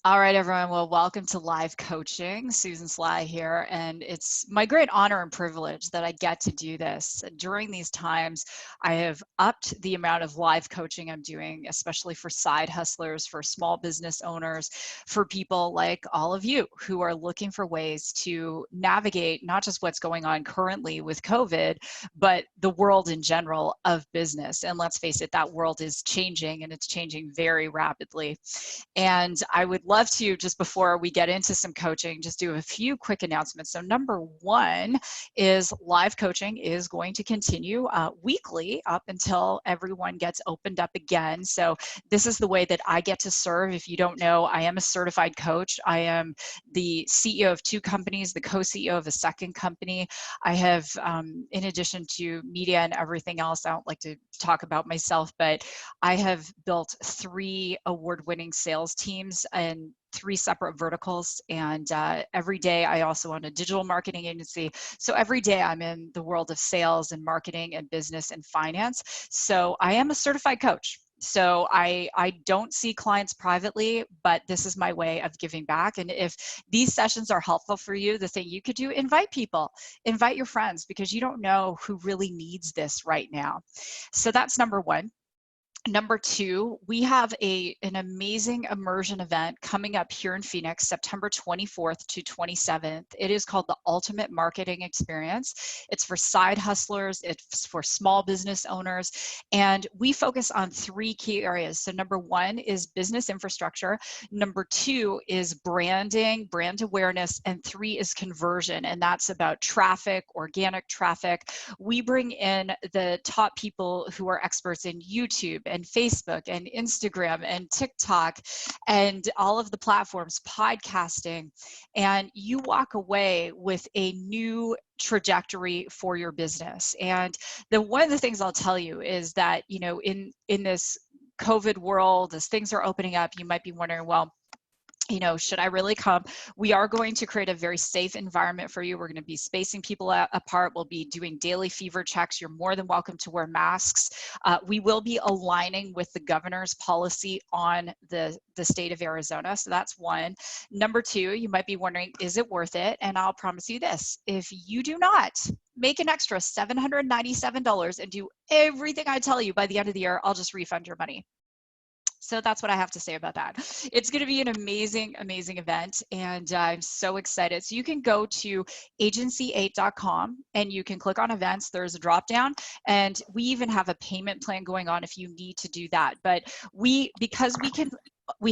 All right, everyone. Well, welcome to Live Coaching. Susan Sly here, and it's my great honor and privilege that I get to do this. During these times, I have upped the amount of live coaching I'm doing, especially for side hustlers, for small business owners, for people like all of you who are looking for ways to navigate not just what's going on currently with COVID, but the world in general of business. And let's face it, that world is changing, and it's changing very rapidly. And I would love to, just before we get into some coaching, just do a few quick announcements. So number one is live coaching is going to continue weekly up until everyone gets opened up again. So this is the way that I get to serve. If you don't know, I am a certified coach. I am the CEO of two companies, the co-CEO of a second company. I have, in addition to media and everything else, I don't like to talk about myself, but I have built 3 award-winning sales teams and 3 separate verticals. And every day I also own a digital marketing agency. So every day I'm in the world of sales and marketing and business and finance. So I am a certified coach. So I don't see clients privately, but this is my way of giving back. And if these sessions are helpful for you, the thing you could do, invite people, invite your friends, because you don't know who really needs this right now. So that's number one. Number two, we have an amazing immersion event coming up here in Phoenix, September 24th to 27th. It is called the Ultimate Marketing Experience. It's for side hustlers, it's for small business owners, and we focus on 3 key areas. So number one is business infrastructure, number 2 is branding, brand awareness, and 3 is conversion, and that's about traffic, organic traffic. We bring in the top people who are experts in YouTube and Facebook and Instagram and TikTok and all of the platforms, podcasting, and you walk away with a new trajectory for your business. And one of the things I'll tell you is that, you know, in this COVID world, as things are opening up, you might be wondering, well, you know, should I really come? We are going to create a very safe environment for you. We're going to be spacing people apart. We'll be doing daily fever checks. You're more than welcome to wear masks. We will be aligning with the governor's policy on the state of Arizona. So that's one. Number 2, you might be wondering, is it worth it? And I'll promise you this, if you do not make an extra $797 and do everything I tell you by the end of the year, I'll just refund your money. So that's what I have to say about that. It's going to be an amazing, amazing event, and I'm so excited. So you can go to agency8.com and you can click on events. There's a drop down, and we even have a payment plan going on if you need to do that. But we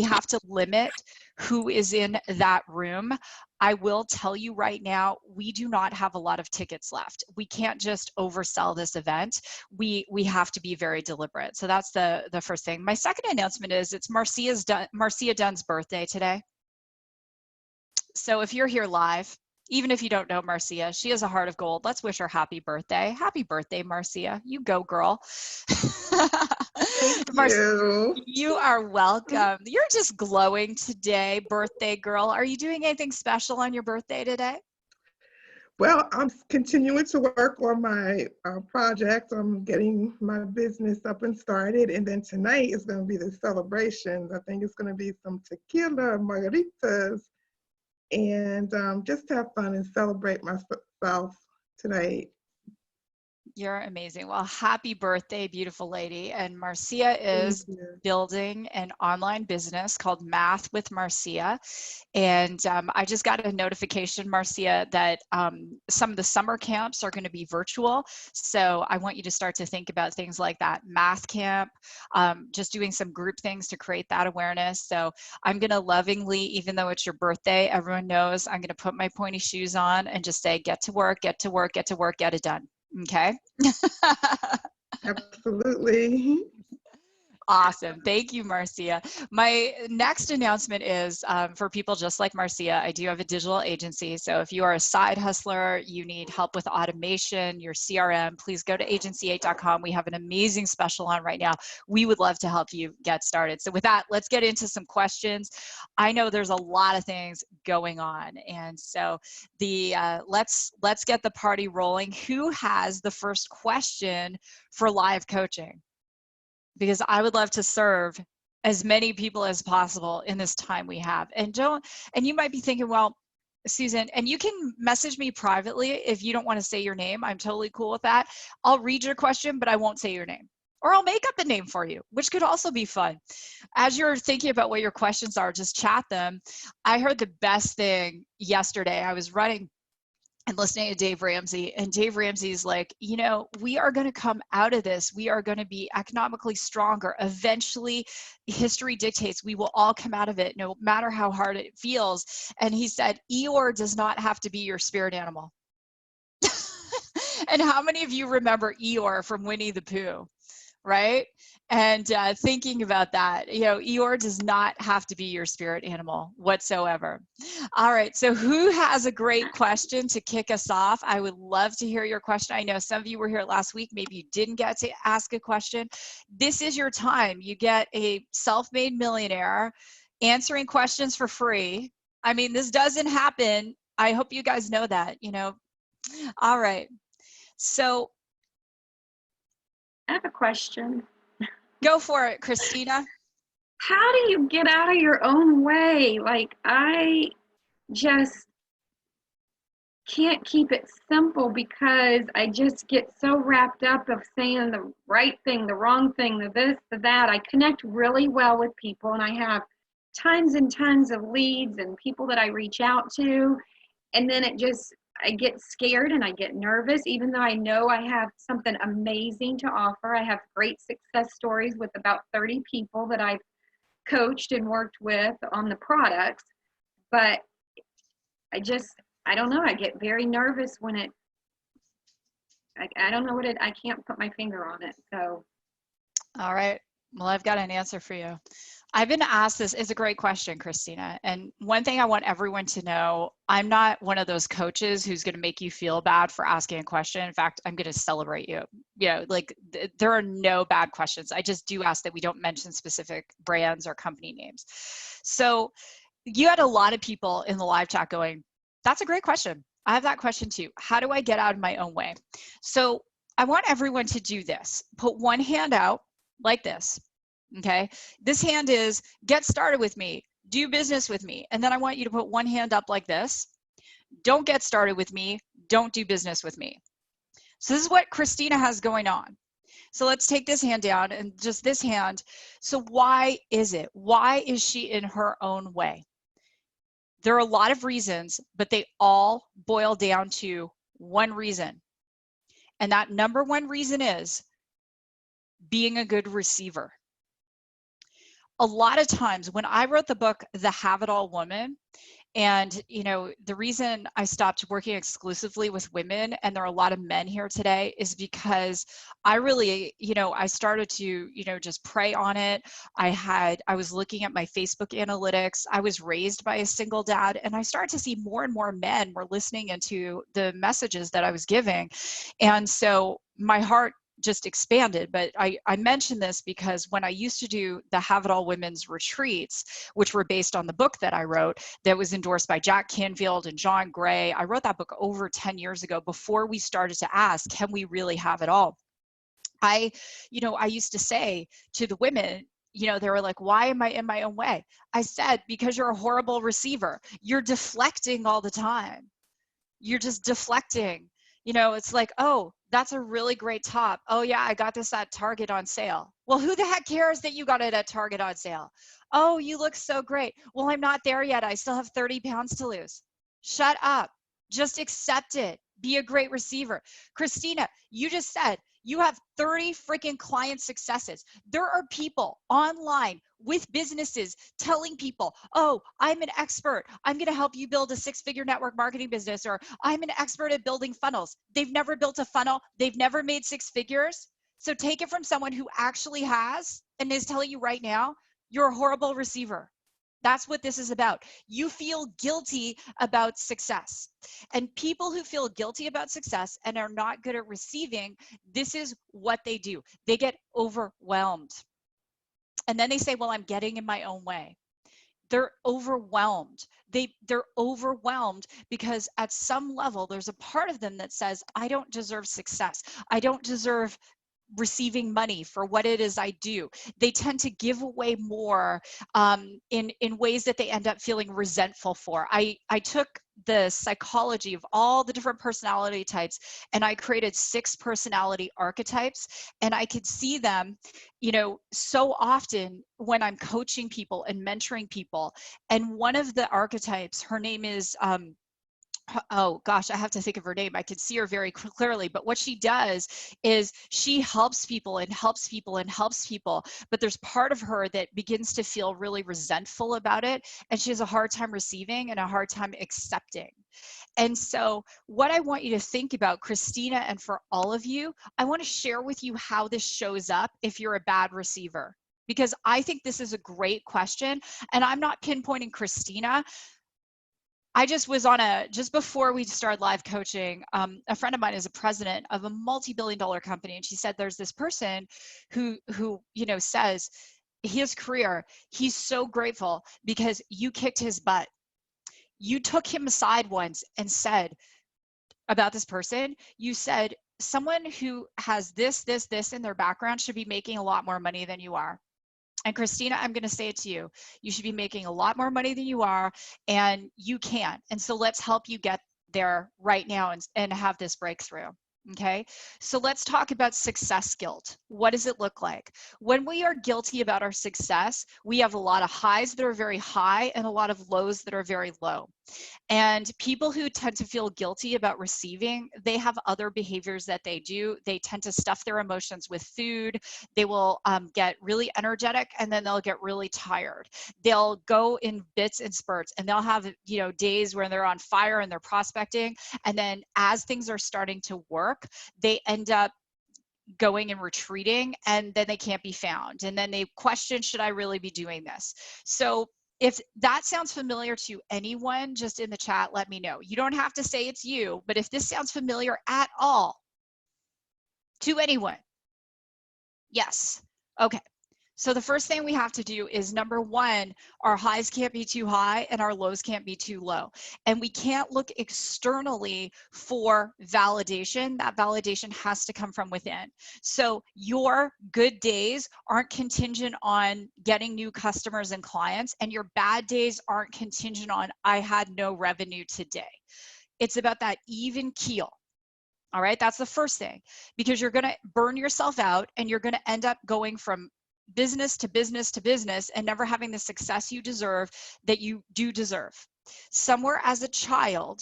have to limit who is in that room. I will tell you right now, we do not have a lot of tickets left. We can't just oversell this event. We have to be very deliberate. So that's the first thing. My second announcement is it's Marcia Dunn's birthday today. So if you're here live, even if you don't know Marcia, she has a heart of gold. Let's wish her happy birthday. Happy birthday, Marcia. You go, girl. Thank Marcia, you. you are welcome. You're just glowing today, birthday girl. Are you doing anything special on your birthday today? Well, I'm continuing to work on my project. I'm getting my business up and started. And then tonight is going to be the celebration. I think it's going to be some tequila, margaritas, and just have fun and celebrate myself tonight. You're amazing. Well, happy birthday, beautiful lady. And Marcia Thank is you. building an online business called Math with Marcia. And I just got a notification, Marcia, that some of the summer camps are going to be virtual. So I want you to start to think about things like that math camp, just doing some group things to create that awareness. So I'm going to lovingly, even though it's your birthday, everyone knows I'm going to put my pointy shoes on and just say, get to work, get to work, get to work, get it done. Okay. Absolutely. Awesome. Thank you, Marcia. My next announcement is for people just like Marcia, I do have a digital agency. So if you are a side hustler, you need help with automation, your CRM, please go to agency8.com. We have an amazing special on right now. We would love to help you get started. So with that, let's get into some questions. I know there's a lot of things going on. And so let's get the party rolling. Who has the first question for live coaching? Because I would love to serve as many people as possible in this time we have. And you might be thinking, well, Susan, and you can message me privately if you don't want to say your name. I'm totally cool with that. I'll read your question, but I won't say your name. Or I'll make up a name for you, which could also be fun. As you're thinking about what your questions are, just chat them. I heard the best thing yesterday. I was running and listening to Dave Ramsey, and Dave Ramsey's like, you know, we are going to come out of this. We are going to be economically stronger. Eventually, history dictates we will all come out of it, no matter how hard it feels. And he said, Eeyore does not have to be your spirit animal. And how many of you remember Eeyore from Winnie the Pooh? Right? And thinking about that, you know, Eeyore does not have to be your spirit animal whatsoever. All right, so who has a great question to kick us off? I would love to hear your question. I know some of you were here last week. Maybe you didn't get to ask a question. This is your time. You get a self-made millionaire answering questions for free. I mean, this doesn't happen. I hope you guys know that, you know. All right, so I have a question. go for it, Christina. How do you get out of your own way? Like, I just can't keep it simple because I just get so wrapped up of saying the right thing, the wrong thing, the this, the that. I connect really well with people, and I have tons and tons of leads and people that I reach out to, and then I get scared and I get nervous, even though I know I have something amazing to offer. I have great success stories with about 30 people that I've coached and worked with on the products, but I don't know, I get very nervous when I don't know I can't put my finger on it, so. All right, well, I've got an answer for you. I've been asked this. It's a great question, Christina. And one thing I want everyone to know, I'm not one of those coaches who's going to make you feel bad for asking a question. In fact, I'm going to celebrate you. You know, like there are no bad questions. I just do ask that we don't mention specific brands or company names. So you had a lot of people in the live chat going, that's a great question. I have that question too. How do I get out of my own way? So I want everyone to do this. Put one hand out like this. Okay, this hand is get started with me, do business with me. And then I want you to put one hand up like this. Don't get started with me, don't do business with me. So this is what Christina has going on. So let's take this hand down and just this hand. So why is it? Why is she in her own way? There are a lot of reasons, but they all boil down to one reason. And that number one reason is being a good receiver. A lot of times when I wrote the book, The Have It All Woman, and you know, the reason I stopped working exclusively with women, and there are a lot of men here today, is because I really, you know, I started to, you know, just pray on it. I was looking at my Facebook analytics. I was raised by a single dad, and I started to see more and more men were listening into the messages that I was giving. And so my heart just expanded. But I mention this because when I used to do the Have It All Women's retreats, which were based on the book that I wrote that was endorsed by Jack Canfield and John Gray, I wrote that book over 10 years ago before we started to ask, can we really have it all? I used to say to the women, you know, they were like, why am I in my own way? I said, because you're a horrible receiver. You're deflecting all the time. You're just deflecting. You know, it's like, oh, that's a really great top. Oh yeah, I got this at Target on sale. Well, who the heck cares that you got it at Target on sale? Oh, you look so great. Well, I'm not there yet. I still have 30 pounds to lose. Shut up. Just accept it. Be a great receiver. Christina, you just said you have 30 freaking client successes. There are people online with businesses telling people, oh, I'm an expert. I'm going to help you build a 6-figure network marketing business, or I'm an expert at building funnels. They've never built a funnel. They've never made 6 figures. So take it from someone who actually has and is telling you right now, you're a horrible receiver. That's what this is about. You feel guilty about success. And people who feel guilty about success and are not good at receiving, this is what they do. They get overwhelmed. And then they say, well, I'm getting in my own way. They're overwhelmed. They're overwhelmed because at some level, there's a part of them that says, I don't deserve success. I don't deserve receiving money for what it is I do. They tend to give away more in ways that they end up feeling resentful for. I took the psychology of all the different personality types and I created 6 personality archetypes, and I could see them, you know, so often when I'm coaching people and mentoring people. And one of the archetypes, her name is oh gosh, I have to think of her name. I can see her very clearly, but what she does is she helps people and helps people and helps people, but there's part of her that begins to feel really resentful about it, and she has a hard time receiving and a hard time accepting. And so what I want you to think about, Christina, and for all of you, I want to share with you how this shows up if you're a bad receiver, because I think this is a great question. And I'm not pinpointing Christina. I just was on just before we started live coaching, a friend of mine is a president of a multi-billion-dollar company. And she said, there's this person who, you know, says his career, he's so grateful because you kicked his butt. You took him aside once and said about this person, you said, someone who has this in their background should be making a lot more money than you are. And Christina, I'm going to say it to you. You should be making a lot more money than you are, and you can. And so let's help you get there right now and have this breakthrough. Okay, so let's talk about success guilt. What does it look like? When we are guilty about our success, we have a lot of highs that are very high and a lot of lows that are very low. And people who tend to feel guilty about receiving, they have other behaviors that they do. They tend to stuff their emotions with food. They will get really energetic, and then they'll get really tired. They'll go in bits and spurts, and they'll have, you know, days where they're on fire and they're prospecting. And then as things are starting to work, they end up going and retreating, and then they can't be found. And then they question, should I really be doing this? So if that sounds familiar to anyone, just in the chat, let me know. You don't have to say it's you, but if this sounds familiar at all to anyone, yes. Okay. So the first thing we have to do is, number one, our highs can't be too high and our lows can't be too low. And we can't look externally for validation. That validation has to come from within. So your good days aren't contingent on getting new customers and clients, and your bad days aren't contingent on, I had no revenue today. It's about that even keel. All right, that's the first thing, because you're going to burn yourself out and you're going to end up going from business to business to business and never having the success you deserve, that you do deserve. Somewhere as a child,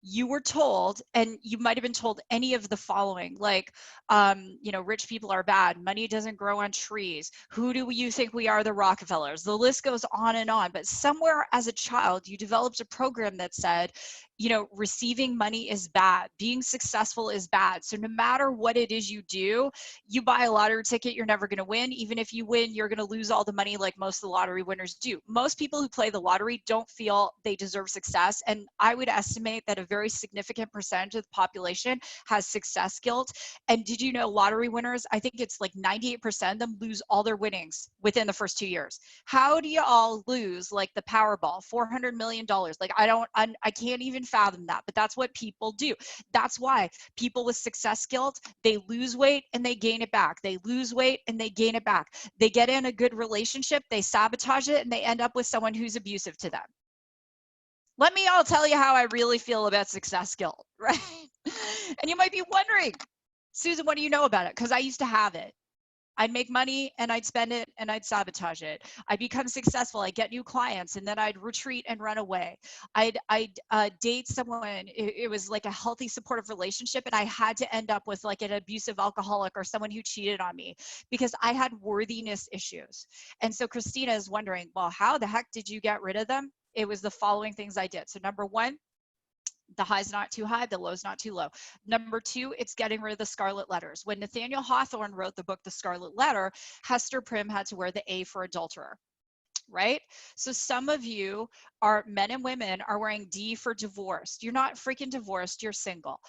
you were told, and you might have been told any of the following, like, you know, rich people are bad, money doesn't grow on trees, who do you think we are, the Rockefellers? The list goes on and on. But somewhere as a child, you developed a program that said, you know, receiving money is bad, being successful is bad. So no matter what it is you do, you buy a lottery ticket, you're never going to win. Even if you win, you're going to lose all the money, like most of the lottery winners do. Most people who play the lottery don't feel they deserve success. And I would estimate that a very significant percentage of the population has success guilt. And did you know lottery winners, I think it's like 98% of them lose all their winnings within the first 2 years. How do you all lose like the Powerball, $400 million? Like, I can't even fathom that, but that's what people do. That's why people with success guilt, they lose weight and they gain it back. They lose weight and they gain it back. They get in a good relationship, they sabotage it, and they end up with someone who's abusive to them. Let me all tell you how I really feel about success guilt, right? And you might be wondering, Susan, what do you know about it? Because I used to have it. I'd make money and I'd spend it and I'd sabotage it. I'd become successful. I'd get new clients and then I'd retreat and run away. I'd date someone. It was like a healthy, supportive relationship, and I had to end up with like an abusive alcoholic or someone who cheated on me because I had worthiness issues. And so Christina is wondering, well, how the heck did you get rid of them? It was the following things I did. So number one, the high's not too high, the low's not too low. Number two, it's getting rid of the scarlet letters. When Nathaniel Hawthorne wrote the book, The Scarlet Letter, Hester Prynne had to wear the A for adulterer, right? So some of you are, men and women, are wearing D for divorced. You're not freaking divorced, you're single.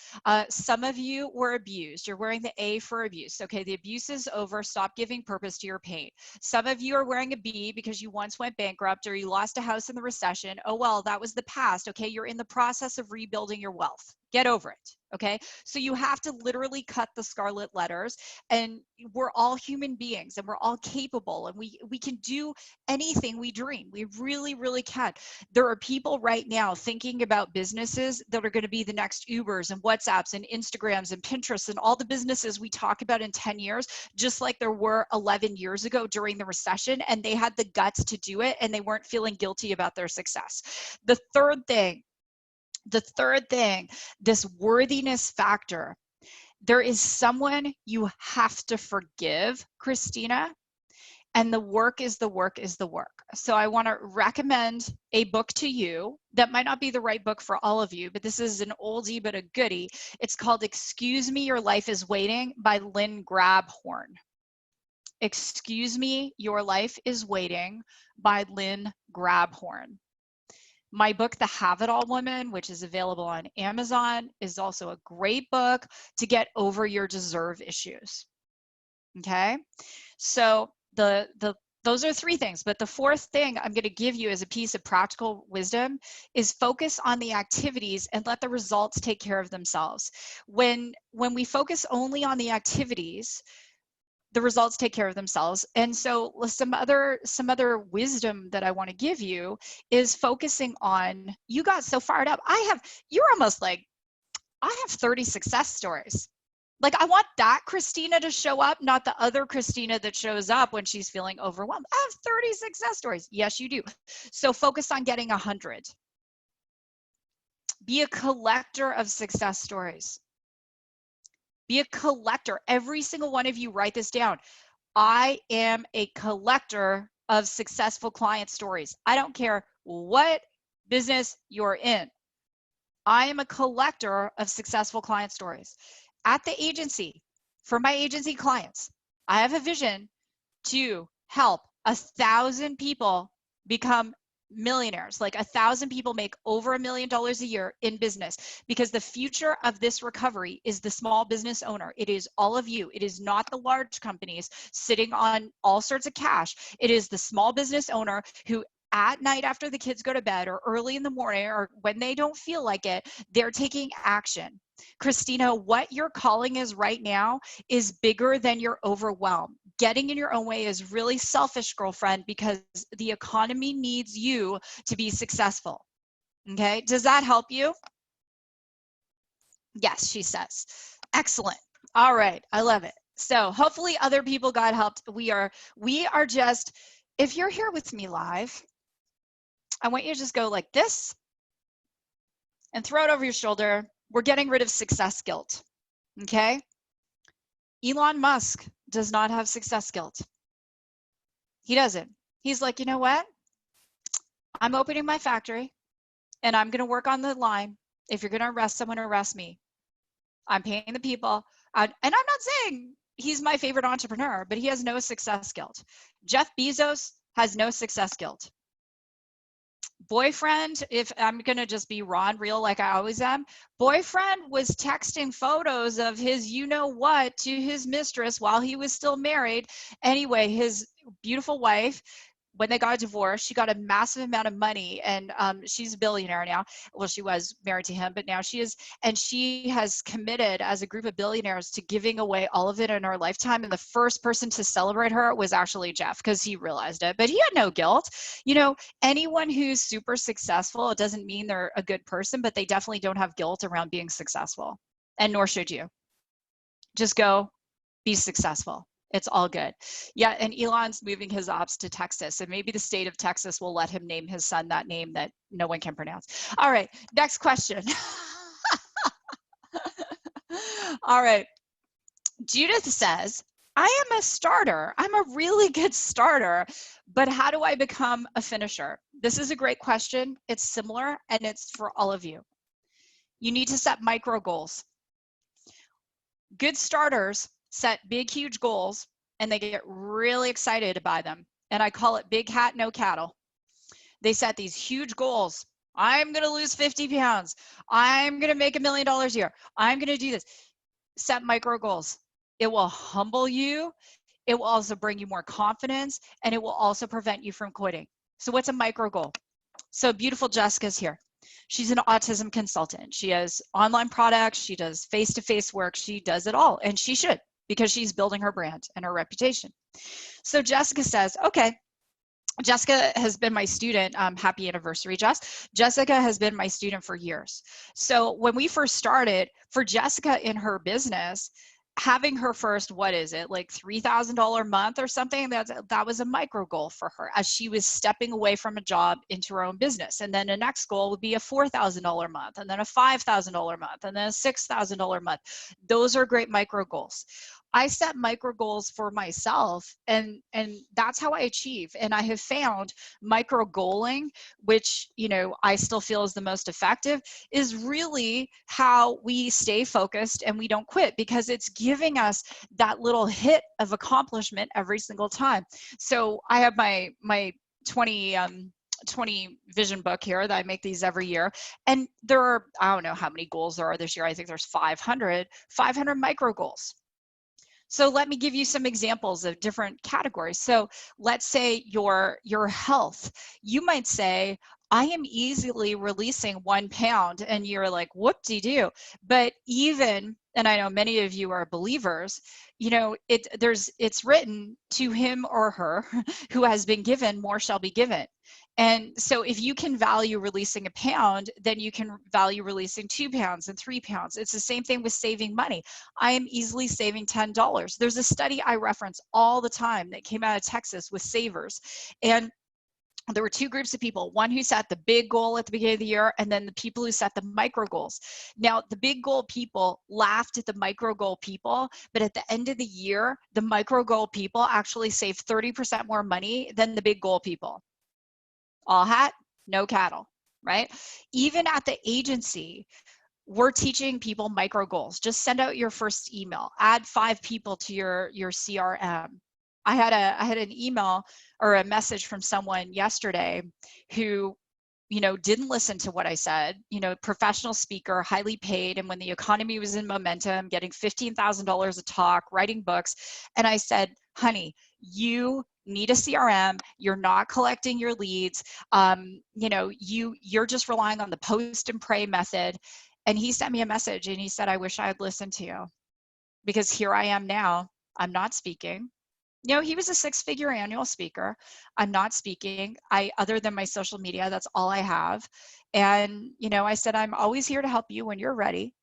Some of you were abused. You're wearing the A for abuse. Okay, the abuse is over. Stop giving purpose to your pain. Some of you are wearing a B because you once went bankrupt or you lost a house in the recession. Oh, well, that was the past. Okay, you're in the process of rebuilding your wealth. Get over it. Okay. So you have to literally cut the scarlet letters, and we're all human beings and we're all capable, and we can do anything we dream. We really, really can. There are people right now thinking about businesses that are going to be the next Ubers and WhatsApps and Instagrams and Pinterest and all the businesses we talk about in 10 years, just like there were 11 years ago during the recession, and they had the guts to do it and they weren't feeling guilty about their success. The third thing, this worthiness factor. There is someone you have to forgive, Christina, and the work is the work is the work. So I want to recommend a book to you that might not be the right book for all of you, but this is an oldie but a goodie. It's called Excuse Me, Your Life is Waiting by Lynn Grabhorn. Excuse Me, Your Life is Waiting by Lynn Grabhorn. My book, The Have It All Woman, which is available on Amazon, is also a great book to get over your deserve issues. Okay, so those are three things, but the fourth thing I'm going to give you as a piece of practical wisdom is focus on the activities and let the results take care of themselves. When we focus only on the activities, the results take care of themselves. And so some other wisdom that I want to give you is focusing on, you got so fired up. You're almost like, I have 30 success stories. Like, I want that Christina to show up, not the other Christina that shows up when she's feeling overwhelmed. I have 30 success stories. Yes, you do. So focus on getting 100. Be a collector of success stories. Be a collector. Every single one of you, write this down. I am a collector of successful client stories. I don't care what business you're in. I am a collector of successful client stories. At the agency, for my agency clients, I have a vision to help 1,000 people become millionaires. Like 1,000 people make over $1 million a year in business, because the future of this recovery is the small business owner. It is all of you. It is not the large companies sitting on all sorts of cash. It is the small business owner who, at night after the kids go to bed or early in the morning or when they don't feel like it, they're taking action. Christina, what your calling is right now is bigger than your overwhelm. Getting in your own way is really selfish, girlfriend, because the economy needs you to be successful. Okay, does that help you? Yes, she says. Excellent. All right, I love it. So hopefully other people got helped. We are just, if you're here with me live, I want you to just go like this and throw it over your shoulder. We're getting rid of success guilt. Okay? Elon Musk does not have success guilt. He doesn't. He's like, you know what? I'm opening my factory and I'm going to work on the line. If you're going to arrest someone, arrest me. I'm paying the people. And I'm not saying he's my favorite entrepreneur, but he has no success guilt. Jeff Bezos has no success guilt. Boyfriend, if I'm going to just be raw and real like I always am, boyfriend was texting photos of his you-know-what to his mistress while he was still married. Anyway, his beautiful wife, when they got divorced, she got a massive amount of money, and she's a billionaire now. Well, she was married to him, but now she is, and she has committed as a group of billionaires to giving away all of it in her lifetime. And the first person to celebrate her was actually Jeff, because he realized it, but he had no guilt. You know, anyone who's super successful, it doesn't mean they're a good person, but they definitely don't have guilt around being successful, and nor should you. Just go be successful. It's all good. Yeah, and Elon's moving his ops to Texas, and maybe the state of Texas will let him name his son that name that no one can pronounce. All right, next question. All right, Judith says, I am a starter. I'm a really good starter, but how do I become a finisher? This is a great question. It's similar, and it's for all of you. You need to set micro goals. Good starters set big, huge goals, and they get really excited by them. And I call it big hat, no cattle. They set these huge goals. I'm going to lose 50 pounds. I'm going to make $1 million a year. I'm going to do this. Set micro goals. It will humble you. It will also bring you more confidence, and it will also prevent you from quitting. So what's a micro goal? So beautiful Jessica's here. She's an autism consultant. She has online products. She does face-to-face work. She does it all, and she should, because she's building her brand and her reputation. So Jessica says, okay, Jessica has been my student. Happy anniversary, Jess. Jessica has been my student for years. So when we first started, for Jessica in her business, having her first, what is it, like $3,000 a month or something, that was a micro goal for her as she was stepping away from a job into her own business. And then the next goal would be a $4,000 a month, and then a $5,000 a month, and then a $6,000 a month. Those are great micro goals. I set micro goals for myself, and that's how I achieve. And I have found micro goaling, which, you know, I still feel is the most effective, is really how we stay focused and we don't quit, because it's giving us that little hit of accomplishment every single time. So I have my 20 vision book here that I make these every year. And there are, I don't know how many goals there are this year. I think there's 500 micro goals. So let me give you some examples of different categories. So let's say your health. You might say, I am easily releasing 1 pound, and you're like, whoop-de-doo. But even, and I know many of you are believers, you know, it's written, to him or her who has been given, more shall be given. And so if you can value releasing 1 pound, then you can value releasing 2 pounds and 3 pounds. It's the same thing with saving money. I am easily saving $10. There's a study I reference all the time that came out of Texas with savers. And there were 2 groups of people, one who set the big goal at the beginning of the year, and then the people who set the micro goals. Now, the big goal people laughed at the micro goal people, but at the end of the year, the micro goal people actually saved 30% more money than the big goal people. All hat, no cattle, right? Even at the agency, we're teaching people micro goals. Just send out your first email, add 5 people to your CRM. I had an email or a message from someone yesterday who, you know, didn't listen to what I said, you know, professional speaker, highly paid. And when the economy was in momentum, getting $15,000 a talk, writing books. And I said, honey, you need a CRM. You're not collecting your leads. You know, you're just relying on the post and pray method. And he sent me a message and he said, I wish I had listened to you, because here I am now. I'm not speaking. You know, he was a 6-figure annual speaker. I'm not speaking. Other than my social media, that's all I have. And, you know, I said, I'm always here to help you when you're ready.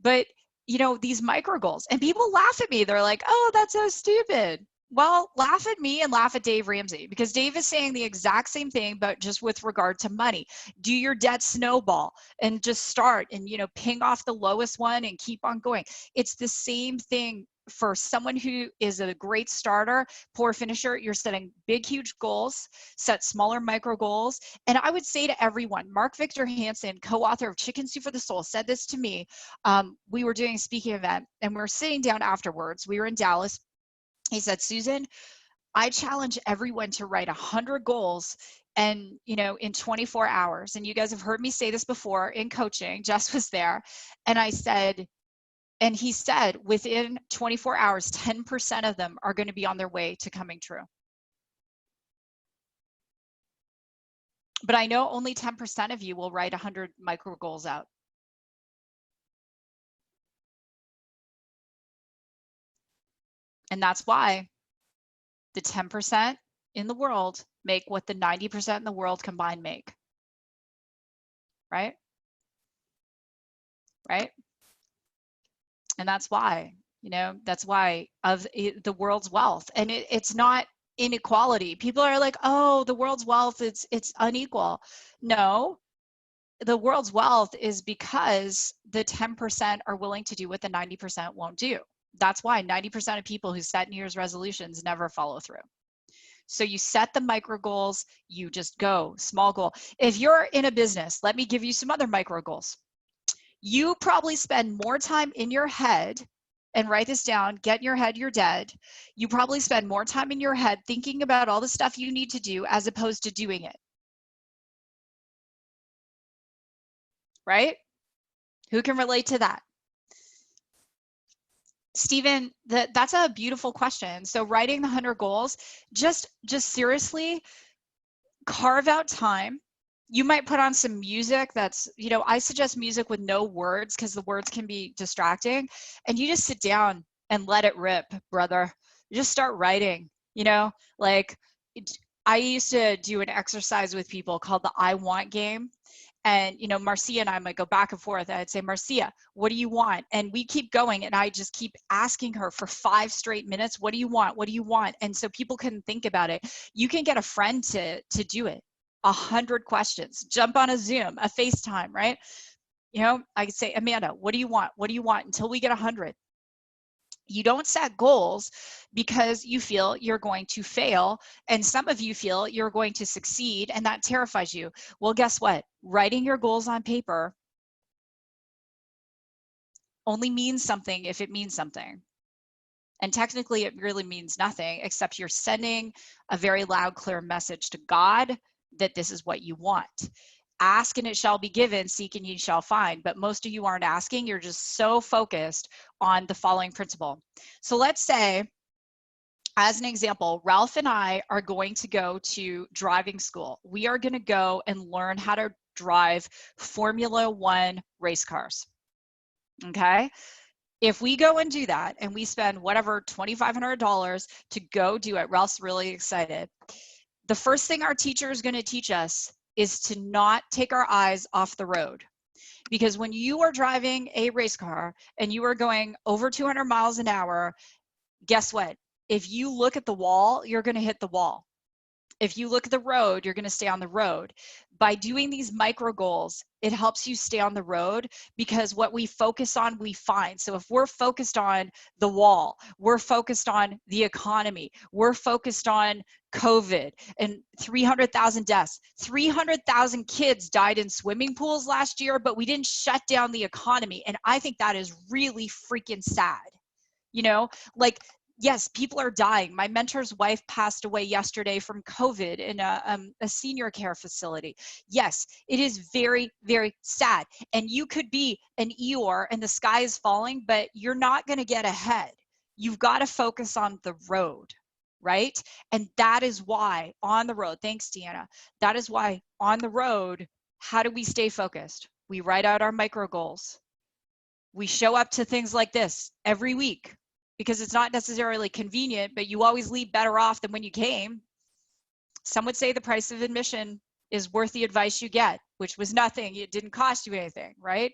But, you know, these micro goals, and people laugh at me. They're like, oh, that's so stupid. Well, laugh at me and laugh at Dave Ramsey, because Dave is saying the exact same thing, but just with regard to money. Do your debt snowball and just start and, you know, ping off the lowest one and keep on going. It's the same thing for someone who is a great starter, poor finisher. You're setting big, huge goals, set smaller micro goals. And I would say to everyone, Mark Victor Hansen, co-author of Chicken Soup for the Soul, said this to me. We were doing a speaking event and we were sitting down afterwards. We were in Dallas. He said, Susan, I challenge everyone to write 100 goals and, you know, in 24 hours. And you guys have heard me say this before in coaching. Jess was there. And I said, and he said, within 24 hours, 10% of them are going to be on their way to coming true. But I know only 10% of you will write 100 micro goals out. And that's why the 10% in the world make what the 90% in the world combined make. Right? Right? And that's why, you know, that's why of the world's wealth. And it's not inequality. People are like, oh, the world's wealth, it's unequal. No, the world's wealth is because the 10% are willing to do what the 90% won't do. That's why 90% of people who set New Year's resolutions never follow through. So you set the micro goals, you just go small goal. If you're in a business, let me give you some other micro goals. You probably spend more time in your head, and write this down, get in your head, you're dead. You probably spend more time in your head thinking about all the stuff you need to do as opposed to doing it. Right? Who can relate to that? Stephen, that's a beautiful question. So writing the 100 goals, just seriously carve out time You might put on some music that's, I suggest music with no words because the words can be distracting. And you just sit down and let it rip, brother. You just start writing, like I used to do an exercise with people called the I want game. And, Marcia and I might go back and forth. I'd say, Marcia, what do you want? And we keep going. And I just keep asking her for 5 straight minutes, what do you want? What do you want? And so people can think about it. You can get a friend to do it. 100 questions, jump on a Zoom, a FaceTime, right? I could say, Amanda, what do you want? What do you want? Until we get 100. You don't set goals because you feel you're going to fail. And some of you feel you're going to succeed, and that terrifies you. Well, guess what? Writing your goals on paper only means something if it means something. And technically, it really means nothing, except you're sending a very loud, clear message to God that this is what you want. Ask and it shall be given, seek and ye shall find. But most of you aren't asking. You're just so focused on the following principle. So let's say, as an example, Ralph and I are going to go to driving school. We are going to go and learn how to drive Formula One race cars. Okay? If we go and do that and we spend whatever, $2,500 to go do it, Ralph's really excited. The first thing our teacher is going to teach us is to not take our eyes off the road. Because when you are driving a race car and you are going over 200 miles an hour, guess what? If you look at the wall, you're going to hit the wall. If you look at the road, you're going to stay on the road. By doing these micro goals, it helps you stay on the road, because what we focus on, we find. So if we're focused on the wall, we're focused on the economy, we're focused on COVID and 300,000 deaths. 300,000 kids died in swimming pools last year, but we didn't shut down the economy. And I think that is really freaking sad. Yes, people are dying. My mentor's wife passed away yesterday from COVID in a senior care facility. Yes, it is very, very sad. And you could be an Eeyore and the sky is falling, but you're not going to get ahead. You've got to focus on the road, right? And that is why on the road, thanks, Deanna. That is why on the road, how do we stay focused? We write out our micro goals. We show up to things like this every week, because it's not necessarily convenient, but you always leave better off than when you came. Some would say the price of admission is worth the advice you get, which was nothing. It didn't cost you anything, right?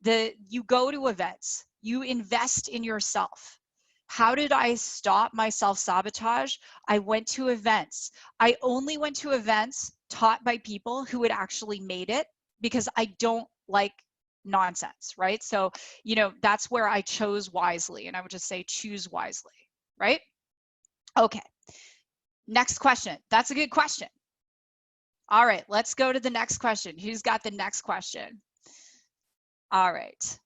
You go to events, you invest in yourself. How did I stop my self-sabotage? I went to events. I only went to events taught by people who had actually made it, because I don't like nonsense, right? So, that's where I chose wisely, and I would just say choose wisely, right? Okay, next question. That's a good question. All right, let's go to the next question. Who's got the next question? All right.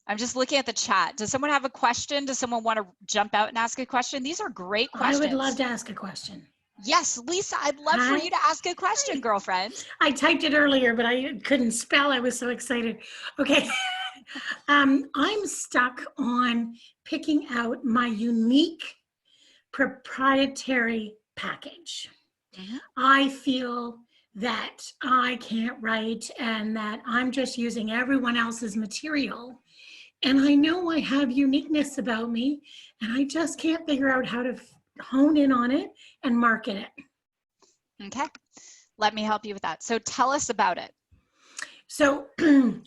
I'm just looking at the chat. Does someone have a question? Does someone want to jump out and ask a question? These are great questions. I would love to ask a question. Yes, Lisa, I'd love for you to ask a question, girlfriend. I typed it earlier, but I couldn't spell. I was so excited. Okay. I'm stuck on picking out my unique proprietary package. Mm-hmm. I feel that I can't write and that I'm just using everyone else's material. And I know I have uniqueness about me, and I just can't figure out how to hone in on it and market it. Okay, let me help you with that. So tell us about it. So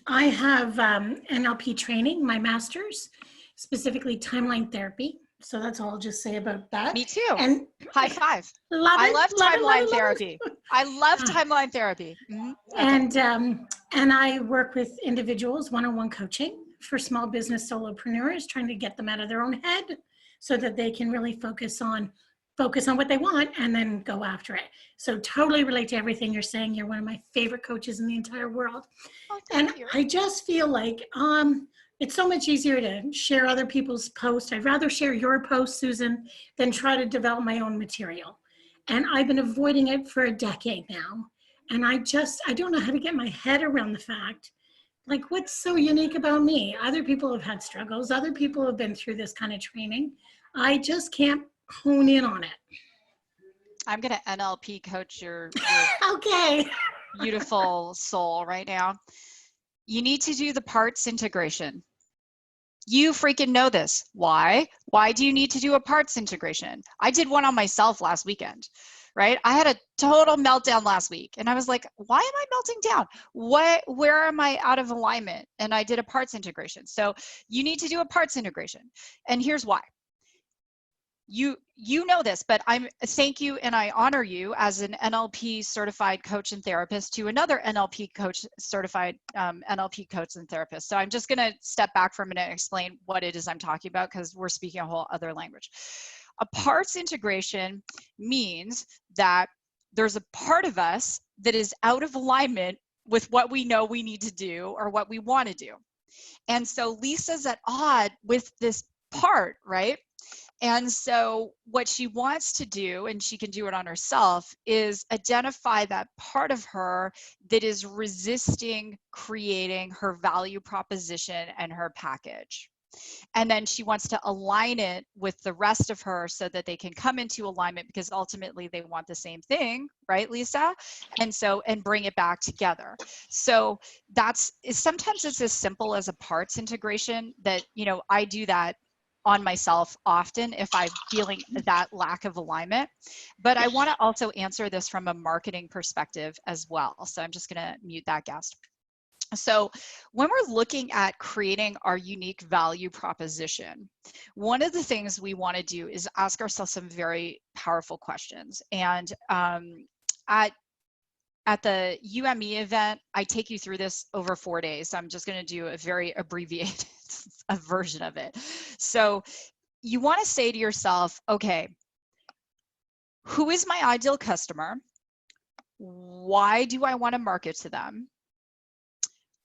I have NLP training, my master's, specifically timeline therapy. So that's all I'll just say about that. Me too. And high five. I love timeline therapy. I love timeline therapy. Mm-hmm. Okay. And I work with individuals, one-on-one coaching for small business solopreneurs, trying to get them out of their own head so that they can really focus on what they want and then go after it. So totally relate to everything you're saying. You're one of my favorite coaches in the entire world. Oh, thank you. I just feel like it's so much easier to share other people's posts. I'd rather share your post, Susan, than try to develop my own material. And I've been avoiding it for a decade now. And I don't know how to get my head around the fact, like, what's so unique about me? Other people have had struggles. Other people have been through this kind of training. I just can't hone in on it. I'm going to NLP coach your Okay. beautiful soul right now. You need to do the parts integration. You freaking know this. Why? Why do you need to do a parts integration? I did one on myself last weekend, right? I had a total meltdown last week and I was like, why am I melting down? Where am I out of alignment? And I did a parts integration. So you need to do a parts integration. And here's why. You know this, but I'm thank you and I honor you as an NLP certified coach and therapist to another NLP coach certified NLP coach and therapist. So I'm just going to step back for a minute and explain what it is I'm talking about because we're speaking a whole other language. A parts integration means that there's a part of us that is out of alignment with what we know we need to do or what we want to do. And so Lisa's at odds with this part, right? And so what she wants to do, and she can do it on herself, is identify that part of her that is resisting creating her value proposition and her package. And then she wants to align it with the rest of her so that they can come into alignment because ultimately they want the same thing, right, Lisa? And bring it back together. So sometimes it's as simple as a parts integration that, I do that on myself often if I'm feeling that lack of alignment. But I want to also answer this from a marketing perspective as well. So I'm just going to mute that guest. So when we're looking at creating our unique value proposition, one of the things we want to do is ask ourselves some very powerful questions. And at the UME event, I take you through this over 4 days. So I'm just going to do a very abbreviated version of it. So you want to say to yourself, okay, who is my ideal customer? Why do I want to market to them?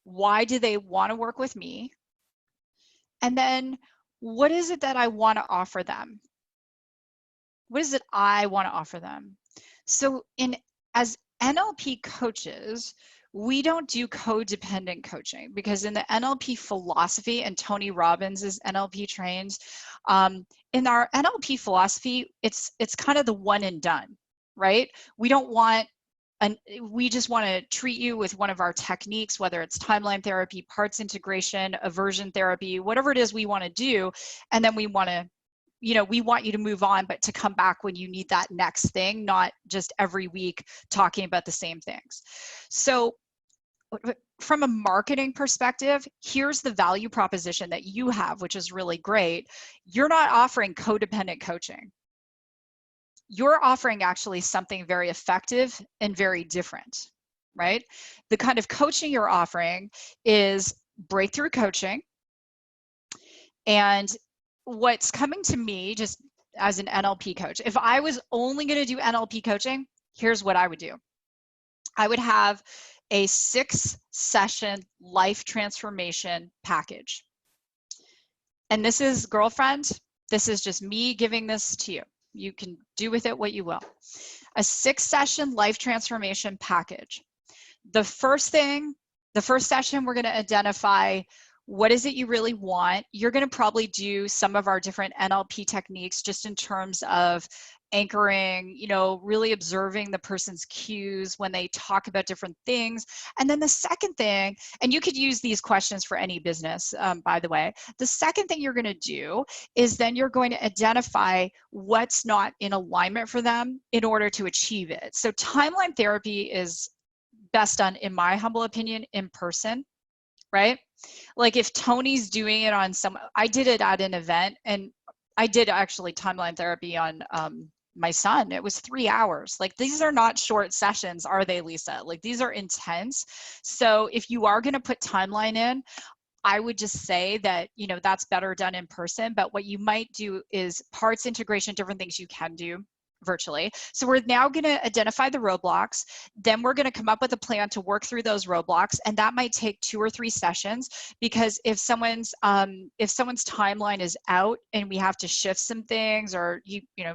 Why do they want to work with me? And then what is it that I want to offer them? What is it I want to offer them? So as NLP coaches, we don't do codependent coaching because in the NLP philosophy, and Tony Robbins is NLP trained, in our NLP philosophy, it's kind of the one and done, right? We don't want we just want to treat you with one of our techniques, whether it's timeline therapy, parts integration, aversion therapy, whatever it is we want to do. And then we want you to move on, but to come back when you need that next thing, not just every week talking about the same things. So from a marketing perspective, here's the value proposition that you have, which is really great. You're not offering codependent coaching. You're offering actually something very effective and very different, right? The kind of coaching you're offering is breakthrough coaching. And what's coming to me just as an NLP coach, if I was only going to do NLP coaching, here's what I would do. I would have a 6-session life transformation package. And this is, girlfriend, this is just me giving this to you. You can do with it what you will. A 6-session life transformation package. The first session, we're going to identify what is it you really want. You're going to probably do some of our different NLP techniques just in terms of anchoring, really observing the person's cues when they talk about different things. And then the second thing, and you could use these questions for any business, by the way, the second thing you're going to do is then you're going to identify what's not in alignment for them in order to achieve it. So timeline therapy is best done, in my humble opinion, in person, right? Like if Tony's doing it on I did it at an event, and I did actually timeline therapy on my son. It was 3 hours. Like these are not short sessions, are they, Lisa? Like these are intense. So if you are going to put timeline in, I would just say that, that's better done in person. But what you might do is parts integration, different things you can do virtually. So we're now going to identify the roadblocks. Then we're going to come up with a plan to work through those roadblocks. And that might take 2 or 3 sessions, because if someone's timeline is out and we have to shift some things or,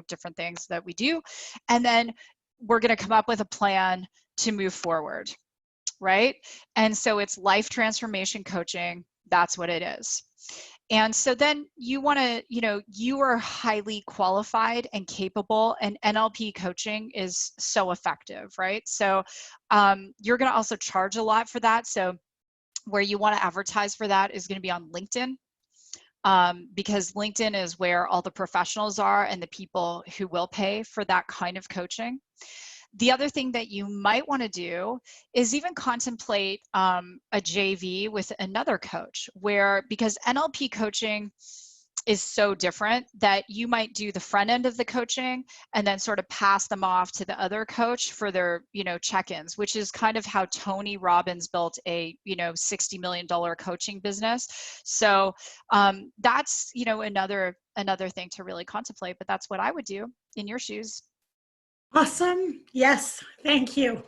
different things that we do, and then we're going to come up with a plan to move forward. Right? And so it's life transformation coaching. That's what it is. And so then you want to, you are highly qualified and capable, and NLP coaching is so effective, right? So you're going to also charge a lot for that. So where you want to advertise for that is going to be on LinkedIn, because LinkedIn is where all the professionals are and the people who will pay for that kind of coaching. The other thing that you might want to do is even contemplate a JV with another coach, because NLP coaching is so different that you might do the front end of the coaching and then sort of pass them off to the other coach for their, check-ins, which is kind of how Tony Robbins built a, $60 million coaching business. So that's, another thing to really contemplate, but that's what I would do in your shoes. Awesome. Yes. Thank you.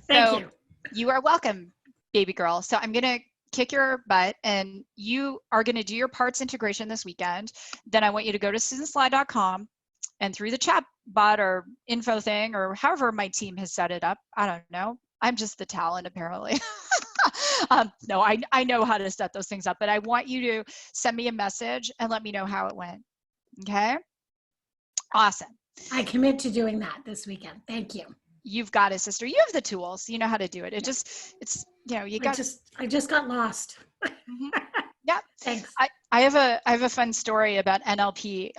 Thank you. You are welcome, baby girl. So I'm going to kick your butt, and you are going to do your parts integration this weekend. Then I want you to go to SusanSly.com, and through the chat bot or info thing, or however my team has set it up, I don't know. I'm just the talent, apparently. No, I know how to set those things up, but I want you to send me a message and let me know how it went. Okay? Awesome. I commit to doing that this weekend. Thank you. You've got it, sister. You have the tools. You know how to do it. You got. I just got lost. Yeah. Thanks. I have a fun story about NLP.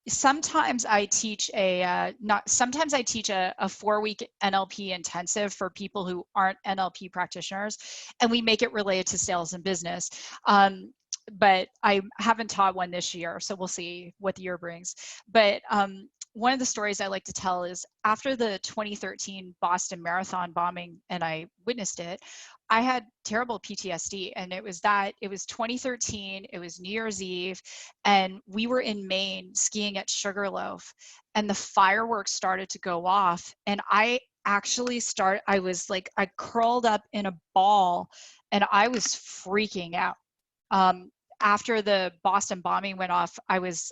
Sometimes I teach a 4-week NLP intensive for people who aren't NLP practitioners, and we make it related to sales and business. But I haven't taught one this year, so we'll see what the year brings. But one of the stories I like to tell is after the 2013 Boston Marathon bombing, and I witnessed it, I had terrible PTSD. And it was 2013, it was New Year's Eve, and we were in Maine skiing at Sugarloaf, and the fireworks started to go off. And I curled up in a ball, and I was freaking out. After the Boston bombing went off, I was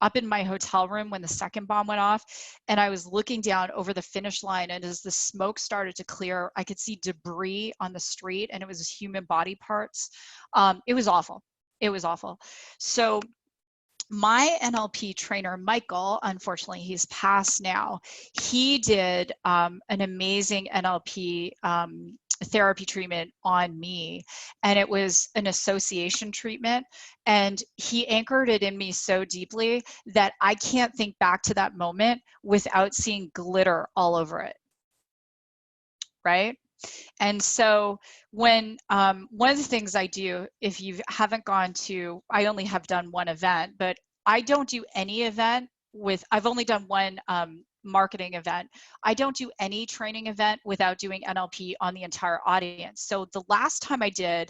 up in my hotel room when the second bomb went off, and I was looking down over the finish line, and as the smoke started to clear, I could see debris on the street, and it was human body parts. It was awful. It was awful. So my NLP trainer, Michael, unfortunately, he's passed now. He did an amazing NLP therapy treatment on me, and it was an association treatment, and he anchored it in me so deeply that I can't think back to that moment without seeing glitter all over it, right? And so when one of the things I do, if you haven't gone to, I only have done one event, but I don't do any event I've only done one marketing event. I don't do any training event without doing NLP on the entire audience. So the last time I did,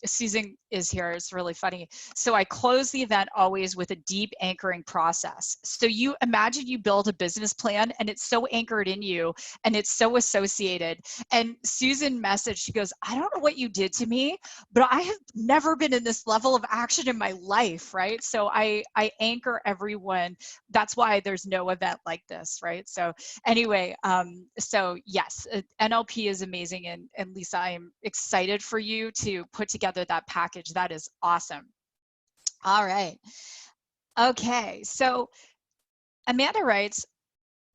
Susan is here, it's really funny. So I close the event always with a deep anchoring process. So you imagine you build a business plan and it's so anchored in you and it's so associated. And Susan messaged, she goes, I don't know what you did to me, but I have never been in this level of action in my life, right? So I anchor everyone. That's why there's no event like this, right? So anyway, so yes, NLP is amazing, and Lisa, I am excited for you to put together that package. That is awesome. All right. Okay, so Amanda writes,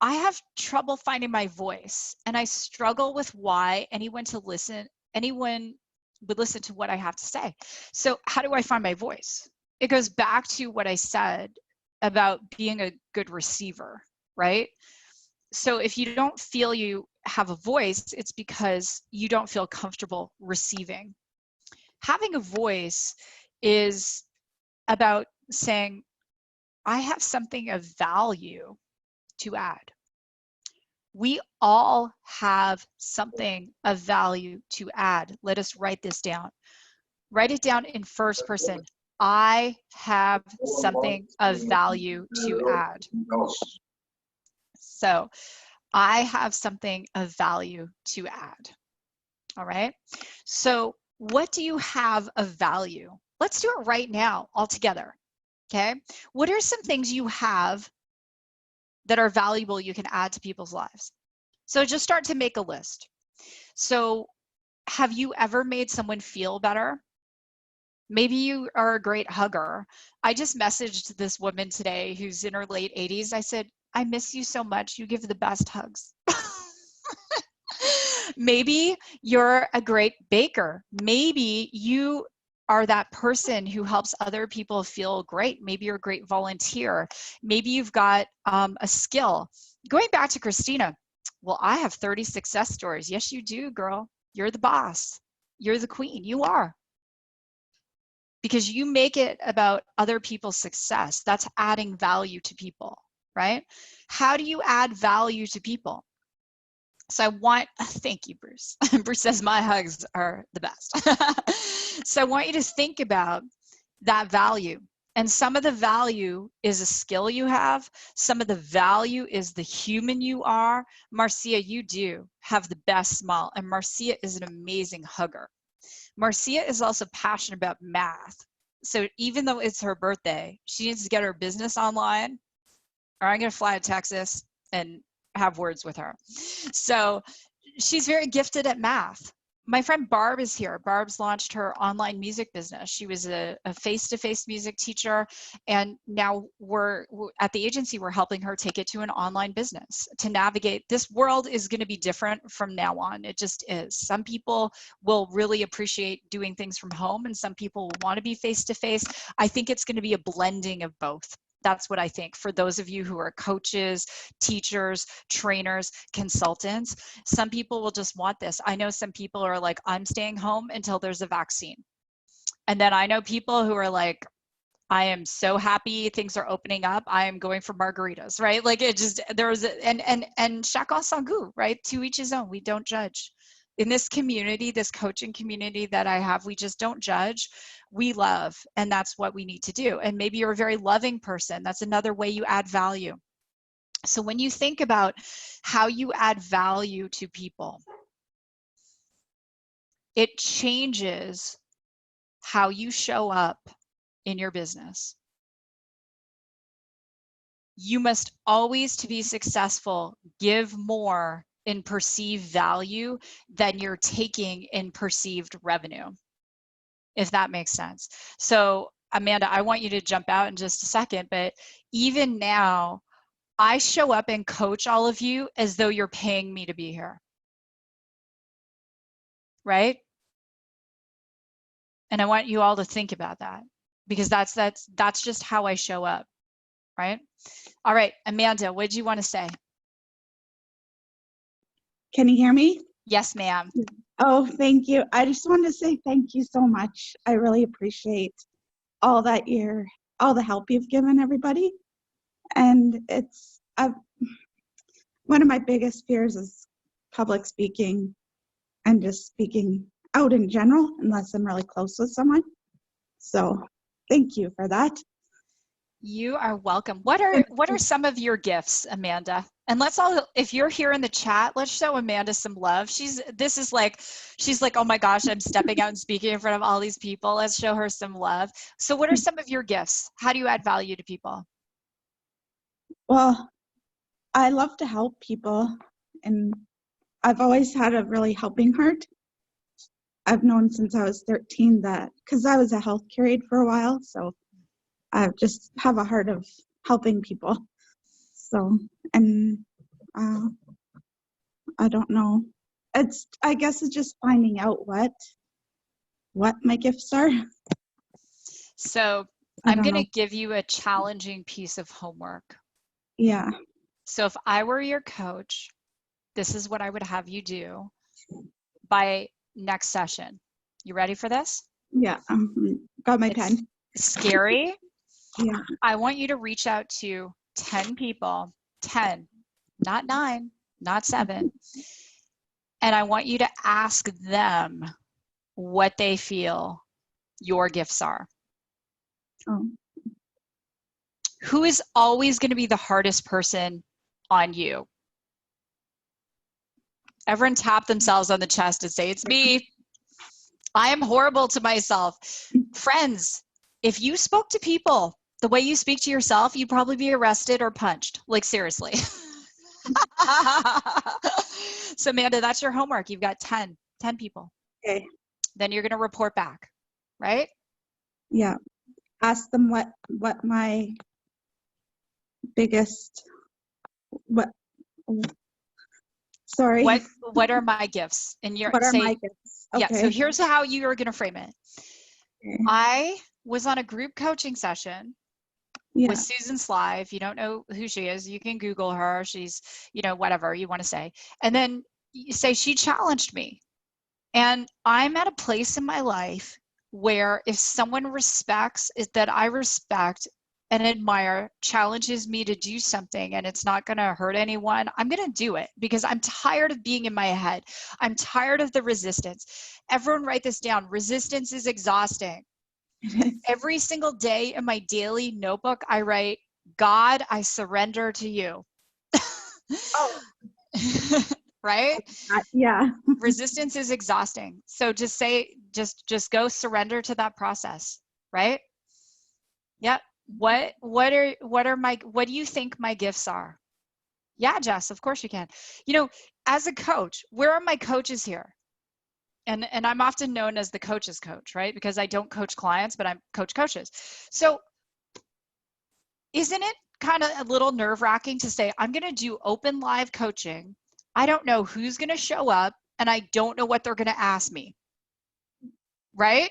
I have trouble finding my voice, and I struggle with why anyone would listen to what I have to say. So how do I find my voice? It goes back to what I said about being a good receiver, right? So if you don't feel you have a voice, it's because you don't feel comfortable receiving. Having a voice is about saying, I have something of value to add. We all have something of value to add. Let us write this down. Write it down in first person. I have something of value to add. So I have something of value to add. All right. So what do you have of value? Let's do it right now all together. Okay. What are some things you have that are valuable you can add to people's lives? So just start to make a list. So have you ever made someone feel better? Maybe you are a great hugger. I just messaged this woman today who's in her late 80s. I said, I miss you so much. You give the best hugs. Maybe you're a great baker. Maybe you are that person who helps other people feel great. Maybe you're a great volunteer. Maybe you've got a skill. Going back to Christina, well, I have 30 success stories. Yes, you do, girl. You're the boss. You're the queen. You are. Because you make it about other people's success. That's adding value to people, right? How do you add value to people? So I want, thank you, Bruce. Bruce says my hugs are the best. So I want you to think about that value. And some of the value is a skill you have. Some of the value is the human you are. Marcia, you do have the best smile. And Marcia is an amazing hugger. Marcia is also passionate about math. So even though it's her birthday, she needs to get her business online, or I'm going to fly to Texas and have words with her. So she's very gifted at math. My friend Barb is here. Barb's launched her online music business. She was a face-to-face music teacher, and now we're at the agency, we're helping her take it to an online business to navigate. This world is going to be different from now on. It just is. Some people will really appreciate doing things from home, and some people will want to be face-to-face. I think it's going to be a blending of both. That's what I think for those of you who are coaches, teachers, trainers, consultants. Some people will just want this. I know some people are like, I'm staying home until there's a vaccine. And then I know people who are like, I am so happy things are opening up. I am going for margaritas, right? Like it just, there's, and chacun son goût, right? To each his own. We don't judge. In this community, this coaching community that I have, we just don't judge. We love, and that's what we need to do. And maybe you're a very loving person. That's another way you add value. So when you think about how you add value to people, it changes how you show up in your business. You must always, to be successful, give more in perceived value than you're taking in perceived revenue, if that makes sense. So Amanda, I want you to jump out in just a second, but even now, I show up and coach all of you as though you're paying me to be here, right? And I want you all to think about that, because that's just how I show up, right? All right, Amanda, what did you want to say? Can you hear me? Yes, ma'am. Oh, thank you. I just wanted to say thank you so much. I really appreciate all the help you've given everybody. And one of my biggest fears is public speaking and just speaking out in general, unless I'm really close with someone. So thank you for that. You are welcome. What are some of your gifts, Amanda? And let's all, if you're here in the chat, let's show Amanda some love. She's like, oh my gosh, I'm stepping out and speaking in front of all these people. Let's show her some love. So what are some of your gifts? How do you add value to people? Well, I love to help people, and I've always had a really helping heart. I've known since I was 13 that, because I was a healthcare aide for a while, so I just have a heart of helping people. So, and I don't know. I guess it's just finding out what my gifts are. So I'm going to give you a challenging piece of homework. Yeah. So if I were your coach, this is what I would have you do by next session. You ready for this? Yeah. Got my pen. Scary. Yeah. I want you to reach out to 10 people, 10, not 9, not 7. And I want you to ask them what they feel your gifts are. Oh. Who is always going to be the hardest person on you? Everyone tap themselves on the chest and say, it's me. I am horrible to myself. Friends, if you spoke to people the way you speak to yourself, you'd probably be arrested or punched. Like, seriously. So Amanda, that's your homework. You've got 10 people. Okay. Then you're going to report back, right? yeah, ask them what my biggest, what, sorry, What are my gifts? And you're what are say, my gifts? yeah, so Okay. here's how you are going to frame it. Okay. I was on a group coaching session Yeah. with Susan Sly. If you don't know who she is, you can Google her. She's, whatever you want to say. And then you say she challenged me. And I'm at a place in my life where if someone respects is that I respect and admire, challenges me to do something and it's not going to hurt anyone, I'm going to do it because I'm tired of being in my head. I'm tired of the resistance. Everyone write this down. Resistance is exhausting. Every single day in my daily notebook, I write, God, I surrender to you. Oh. Right? Yeah. Resistance is exhausting. So just say, just go surrender to that process, right? Yep. What do you think my gifts are? Yeah, Jess, of course you can. As a coach, where are my coaches here? And I'm often known as the coach's coach, right? Because I don't coach clients, but I'm coach coaches. So isn't it kind of a little nerve-wracking to say, I'm going to do open live coaching. I don't know who's going to show up and I don't know what they're going to ask me, right?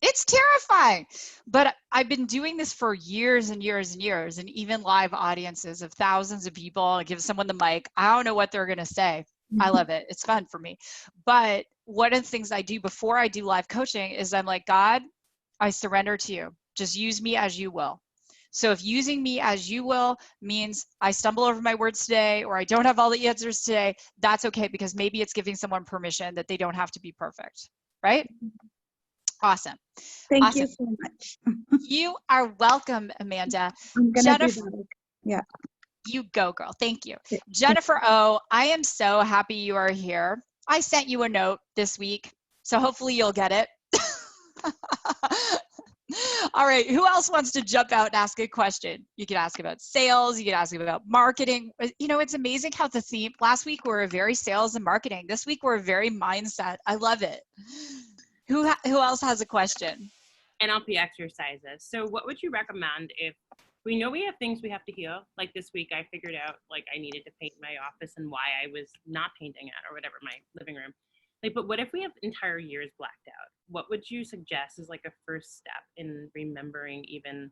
It's terrifying. But I've been doing this for years and years and years, and even live audiences of thousands of people. I give someone the mic. I don't know what they're going to say. I love it. It's fun for me. But one of the things I do before I do live coaching is I'm like, God, I surrender to you. Just use me as you will. So if using me as you will means I stumble over my words today or I don't have all the answers today, that's okay, because maybe it's giving someone permission that they don't have to be perfect, right? Awesome. Thank Awesome. you so much. You are welcome, Amanda. I'm gonna Jennifer, do that. Yeah. you go, girl. Thank you. Okay. Jennifer O, I am so happy you are here. I sent you a note this week, so hopefully you'll get it. All right, who else wants to jump out and ask a question? You can ask about sales, you can ask about marketing. It's amazing how the theme, last week we were very sales and marketing. This week we're very mindset. I love it. Who else has a question? NLP exercises. So what would you recommend if we know we have things we have to heal? Like this week I figured out like I needed to paint my office and why I was not painting it or whatever, my living room. But what if we have entire years blacked out? What would you suggest is like a first step in remembering? Even,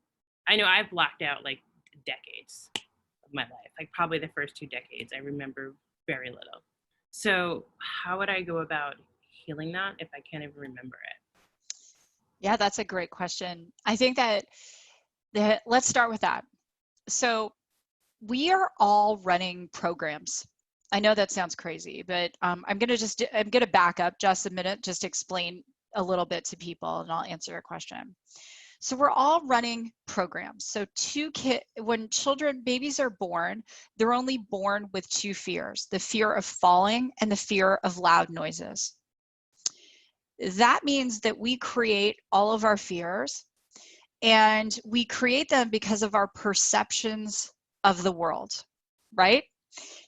I know I've blacked out like decades of my life, like probably the first 2 decades, I remember very little. So how would I go about healing that if I can't even remember it? Yeah, that's a great question. I think that let's start with that. So we are all running programs. I know that sounds crazy, but I'm going to back up just a minute, just explain a little bit to people, and I'll answer your question. So we're all running programs. So when babies are born, they're only born with 2 fears, the fear of falling and the fear of loud noises. That means that we create all of our fears, and we create them because of our perceptions of the world, right?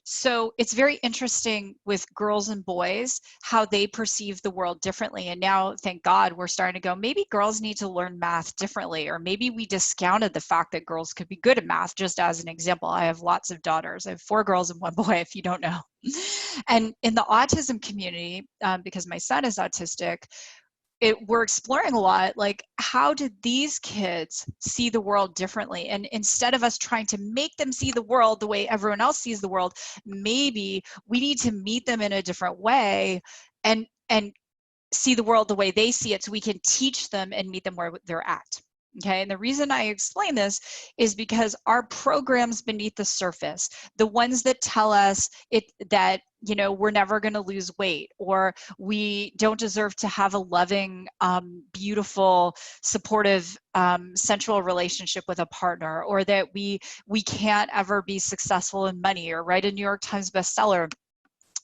So it's very interesting with girls and boys, how they perceive the world differently. And now, thank God, we're starting to go, maybe girls need to learn math differently, or maybe we discounted the fact that girls could be good at math. Just as an example, I have lots of daughters. I have 4 girls and 1 boy, if you don't know. And in the autism community, because my son is autistic, we're exploring a lot, like, how did these kids see the world differently? And instead of us trying to make them see the world the way everyone else sees the world, maybe we need to meet them in a different way and see the world the way they see it, so we can teach them and meet them where they're at. Okay, and the reason I explain this is because our programs beneath the surface, the ones that tell us that we're never going to lose weight, or we don't deserve to have a loving, beautiful, supportive, sensual relationship with a partner, or that we can't ever be successful in money or write a New York Times bestseller.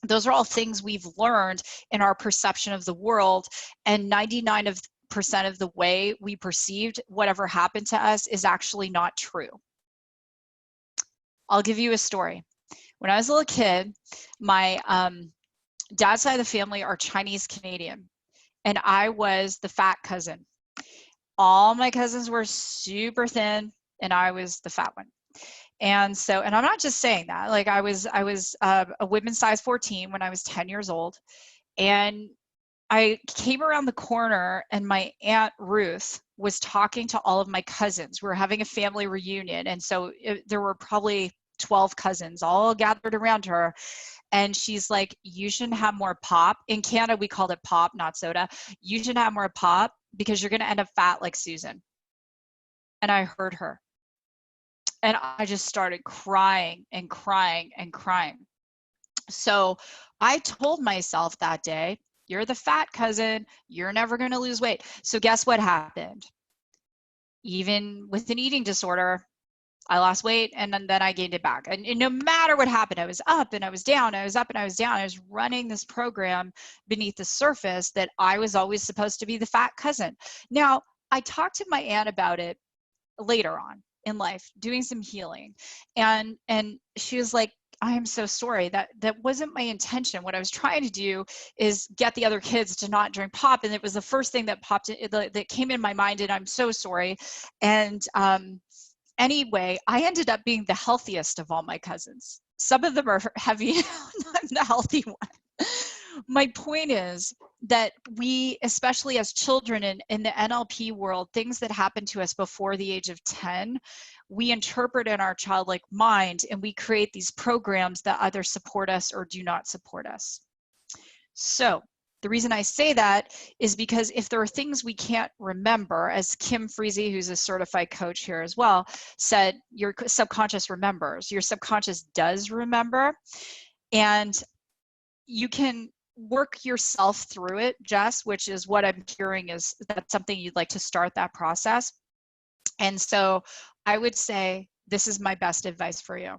Those are all things we've learned in our perception of the world, and 99% of the way we perceived whatever happened to us is actually not true. I'll give you a story. When I was a little kid, my dad's side of the family are Chinese Canadian, and I was the fat cousin. all my cousins were super thin and I was the fat one. And so, and I'm not just saying that, like I was a women's size 14 when I was 10 years old. And I came around the corner and my Aunt Ruth was talking to all of my cousins. We were having a family reunion. And so there were probably 12 cousins all gathered around her. And she's like, you shouldn't have more pop. In Canada, we called it pop, not soda. You should have more pop because you're going to end up fat like Susan. And I heard her. And I just started crying and crying and crying. So I told myself that day, you're the fat cousin, you're never going to lose weight. So guess what happened? Even with an eating disorder, I lost weight and then I gained it back. And no matter what happened, I was up and I was down, I was up and I was down. I was running this program beneath the surface that I was always supposed to be the fat cousin. Now, I talked to my aunt about it later on in life, doing some healing. And she was like, I am so sorry. That wasn't my intention. What I was trying to do is get the other kids to not drink pop. And it was the first thing that popped in, that came in my mind. And I'm so sorry. And anyway, I ended up being the healthiest of all my cousins. Some of them are heavy. I'm the healthy one. My point is that we, especially as children in the NLP world, things that happen to us before the age of 10, we interpret in our childlike mind and we create these programs that either support us or do not support us. So the reason I say that is because if there are things we can't remember, as Kim Freezy, who's a certified coach here as well, said, your subconscious remembers. Your subconscious does remember. And you can work yourself through it, Jess, which is what I'm hearing is that's something you'd like to start that process. And so I would say, this is my best advice for you.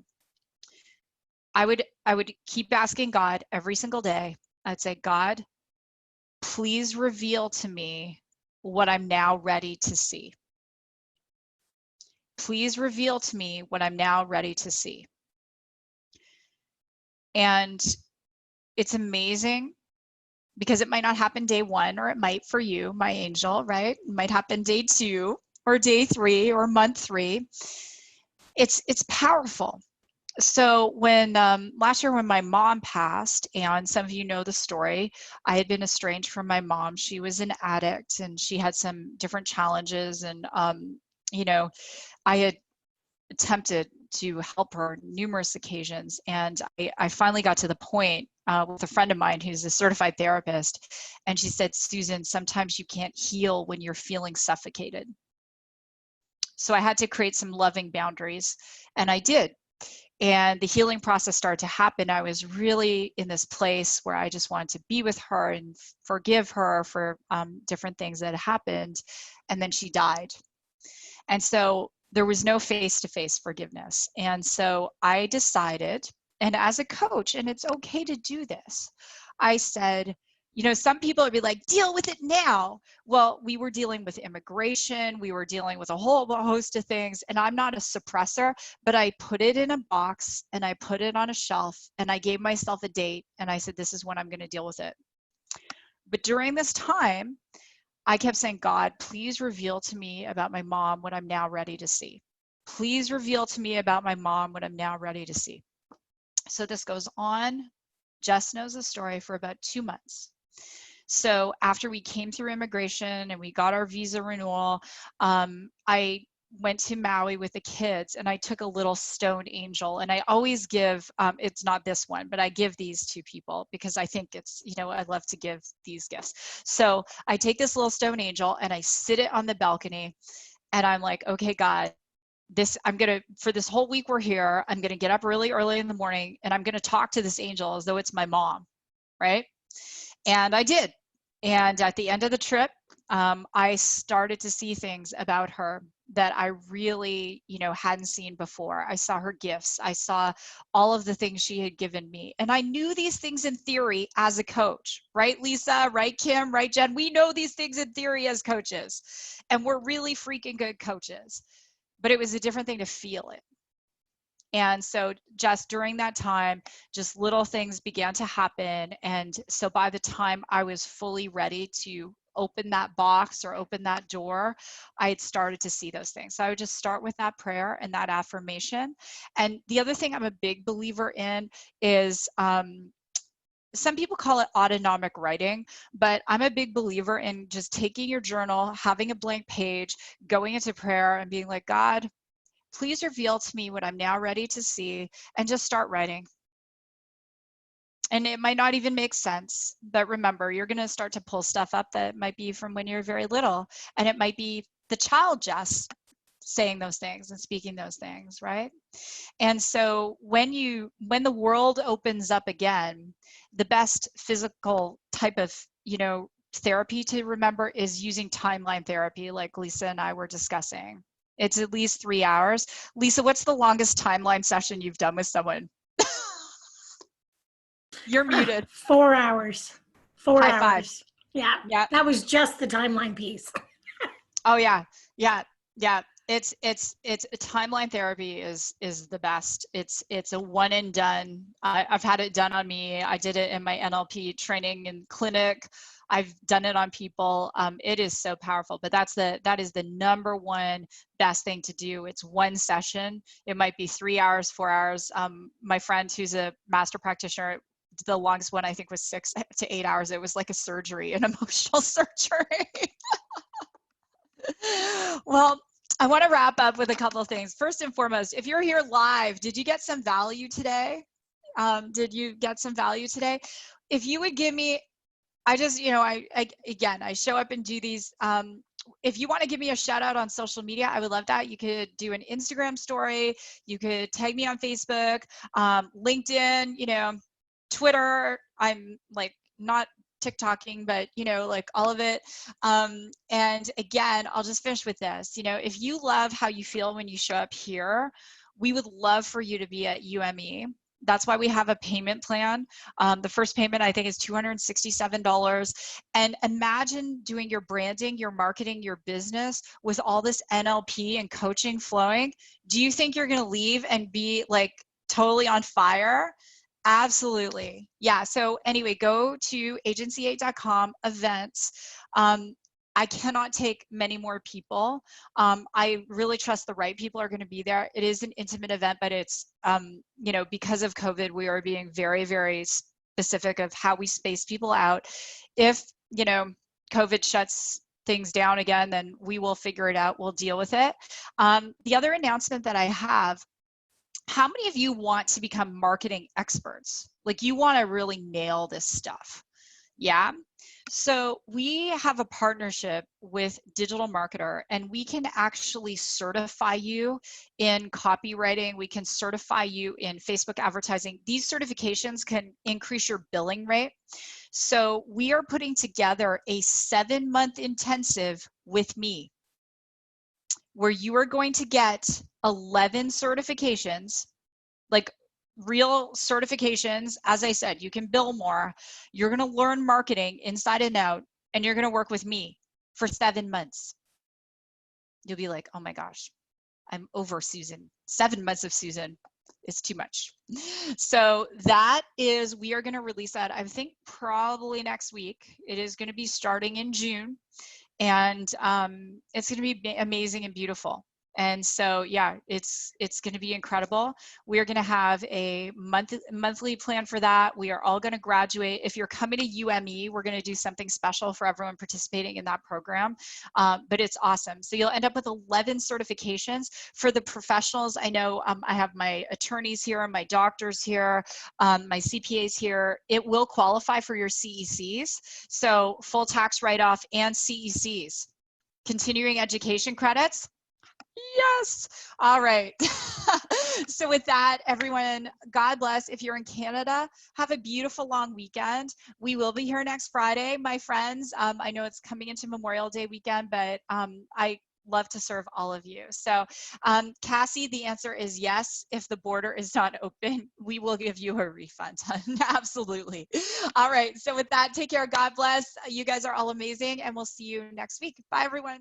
I would keep asking God every single day. I'd say, God, please reveal to me what I'm now ready to see. Please reveal to me what I'm now ready to see. And it's amazing because it might not happen day one, or it might for you, my angel, right? It might happen day 2 or day 3 or month 3. It's powerful. So when last year when my mom passed, and some of you know the story, I had been estranged from my mom. She was an addict and she had some different challenges, and you know, I had attempted to help her numerous occasions, and I finally got to the point with a friend of mine who's a certified therapist, and she said, Susan, sometimes you can't heal when you're feeling suffocated. So I had to create some loving boundaries, and I did. And the healing process started to happen. I was really in this place where I just wanted to be with her and forgive her for different things that happened. And then she died. And so there was no face-to-face forgiveness. And so I decided, and as a coach, and it's okay to do this, I said, you know, some people would be like, deal with it now. Well, we were dealing with immigration. We were dealing with a whole host of things. And I'm not a suppressor, but I put it in a box and I put it on a shelf and I gave myself a date and I said, this is when I'm going to deal with it. But during this time, I kept saying, God, please reveal to me about my mom what I'm now ready to see. Please reveal to me about my mom what I'm now ready to see. So this goes on. Jess knows the story for about 2 months. So after we came through immigration and we got our visa renewal, I went to Maui with the kids and I took a little stone angel, and I always give, it's not this one, but I give these to people because I think it's, you know, I love to give these gifts. So I take this little stone angel and I sit it on the balcony and I'm like, okay, God, for this whole week we're here, I'm going to get up really early in the morning and I'm going to talk to this angel as though it's my mom, right? And I did. And at the end of the trip, I started to see things about her that I really, you know, hadn't seen before. I saw her gifts. I saw all of the things she had given me. And I knew these things in theory as a coach, right, Lisa, right, Kim, right, Jen? We know these things in theory as coaches. And we're really freaking good coaches. But it was a different thing to feel it. And so just during that time, just little things began to happen. And so by the time I was fully ready to open that box or open that door, I had started to see those things. So I would just start with that prayer and that affirmation. And the other thing I'm a big believer in is, some people call it autonomic writing, but I'm a big believer in just taking your journal, having a blank page, going into prayer and being like, God, please reveal to me what I'm now ready to see, and just start writing. And it might not even make sense, but remember, you're going to start to pull stuff up that might be from when you're very little, and it might be the child just saying those things and speaking those things, right? And so when the world opens up again, the best physical type of, therapy to remember is using timeline therapy, like Lisa and I were discussing. It's at least 3 hours. Lisa, what's the longest timeline session you've done with someone? You're muted. 4 hours. 4 High hours. five. Yeah. Yeah. That was just the timeline piece. Oh yeah. It's timeline therapy is the best. It's a one and done. I've had it done on me. I did it in my NLP training and clinic. I've done it on people. It is so powerful, but that is the number one best thing to do. It's one session. It might be 3 hours, 4 hours. My friend who's a master practitioner, the longest one I think was 6 to 8 hours. It was like a surgery, an emotional surgery. Well, I want to wrap up with a couple of things. First and foremost, if you're here live, did you get some value today? Did you get some value today? If you would give me, I just, I show up and do these. If you want to give me a shout out on social media, I would love that. You could do an Instagram story. You could tag me on Facebook, LinkedIn, Twitter. I'm like not TikToking, but like all of it. And again, I'll just finish with this. If you love how you feel when you show up here, we would love for you to be at UME. That's why we have a payment plan. The first payment I think is $267. And imagine doing your branding, your marketing, your business with all this NLP and coaching flowing. Do you think you're going to leave and be like totally on fire? Absolutely. Yeah. So anyway, go to agency8.com events. I cannot take many more people. I really trust the right people are going to be there. It is an intimate event, but it's, because of COVID, we are being very, very specific of how we space people out. If, COVID shuts things down again, then we will figure it out. We'll deal with it. The other announcement that I have, how many of you want to become marketing experts? Like you want to really nail this stuff? Yeah. So we have a partnership with Digital Marketer, and we can actually certify you in copywriting. We can certify you in Facebook advertising. These certifications can increase your billing rate. So we are putting together a 7-month intensive with me, where you are going to get 11 certifications, like real certifications. As I said, you can bill more. You're going to learn marketing inside and out, and you're going to work with me for 7 months. You'll be like, oh my gosh, I'm over Susan. 7 months of Susan is too much. So we are going to release that, I think probably next week. It is going to be starting in June. And it's going to be amazing and beautiful. And so, yeah, it's going to be incredible. We are going to have a monthly plan for that. We are all going to graduate. If you're coming to UME, we're going to do something special for everyone participating in that program. But it's awesome. So you'll end up with 11 certifications. For the professionals, I know I have my attorneys here, my doctors here, my CPAs here. It will qualify for your CECs. So full tax write-off and CECs. Continuing education credits. Yes. All right. So with that, everyone, God bless. If you're in Canada, have a beautiful long weekend. We will be here next Friday, my friends. I know it's coming into Memorial Day weekend, but I love to serve all of you. So Cassie, the answer is yes. If the border is not open, we will give you a refund. Absolutely. All right. So with that, take care. God bless. You guys are all amazing, and we'll see you next week. Bye, everyone.